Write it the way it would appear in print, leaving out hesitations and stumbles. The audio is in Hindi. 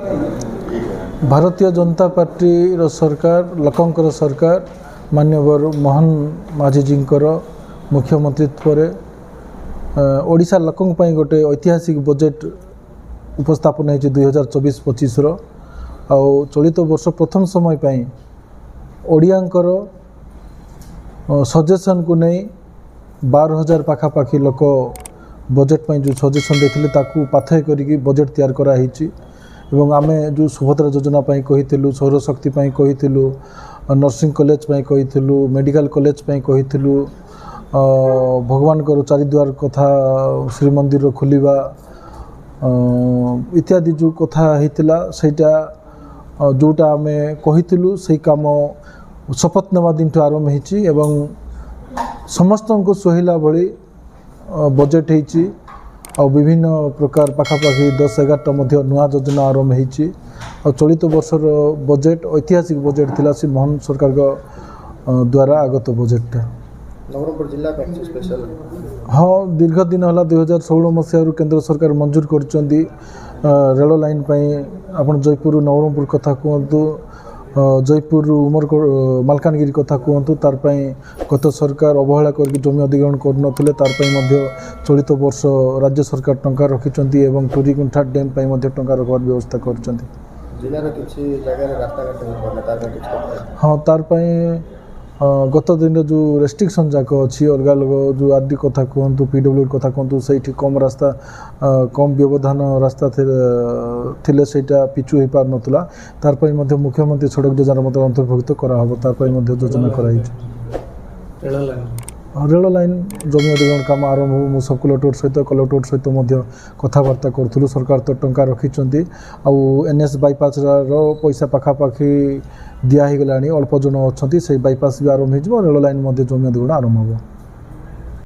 भारतीय जनता पार्टी रो सरकार लोकंकर सरकार माननीय मोहन माझीजींकर मुख्यमंत्रित्व ओडिशा लोकंक पई गोटे ऐतिहासिक बजेट उपस्थापन है 2024-25 चलित वर्ष प्रथम समय पई ओडियांकर सजेशन को नहीं 12,000 पाखापाखि लोक बजेट पई जो सजेशन देथिले ताकू पाथय करिकी बजेट तैयार करा हिची एवं आमे जो सुभद्रा योजना पई कहिथिलु सौर शक्ति पई कहिथिलु नर्सिंग कॉलेज पई कहिथिलु मेडिकल कॉलेज पई कहिथिलु भगवान को चारिद्वार कथा श्री मंदिर खोलिबा इत्यादि जो कथा होता सेटा जोटा आमे कहिथिलु से काम शपथ नेवा दिन आरंभ होती एवं समस्त को सोहिला भली बजेट होती और विभिन्न प्रकार पाखापाखि 10-11टा नुआ योजना आरंभ होती और चलित वर्षर बजेट ऐतिहासिक बजेट थिला से मोहन सरकार द्वारा आगत बजेटा नवरंगपुर जिला स्पेशल हाँ दीर्घ दिन है 2016 मसीह केंद्र सरकार मंजूर कर रेल लाइन आपन जयपुर नवरंगपुर कथा कहतु जयपुर उमर मालकानगिरी कथा कहतु तार गत सरकार अवहेला करके जमी अधिग्रहण कर चलित वर्ष राज्य सरकार टंका रखिंट एवं टूरीगुंठा डैम टंका रखबार व्यवस्था कर हाँ तार गत दिन जो रेस्ट्रिक्शन जाक अच्छी अलग अलग जो आरडी कथा कहतु पीडब्ल्यू कथा कहतु से कम रास्ता कम व्यवधान रास्ता थिले सेटा पिचु हो पार नथुला तार पई मध्य मुख्यमंत्री सड़क योजना अंतर्भुक्त करा तार पई मध्य योजना कराई रेल लाइन जमी अधिग्रहण काम आरंभ हो सब कलेक्टर सहित कथबार्ता करूँ सरकार तो टंका रखिंट एनएस बाईपास पैसा पाखापाखि दिया गलानी अल्प जन अच्छा से बाईपास भी आरंभ हो रेल लाइन जमी अधिग्रहण आरंभ हो।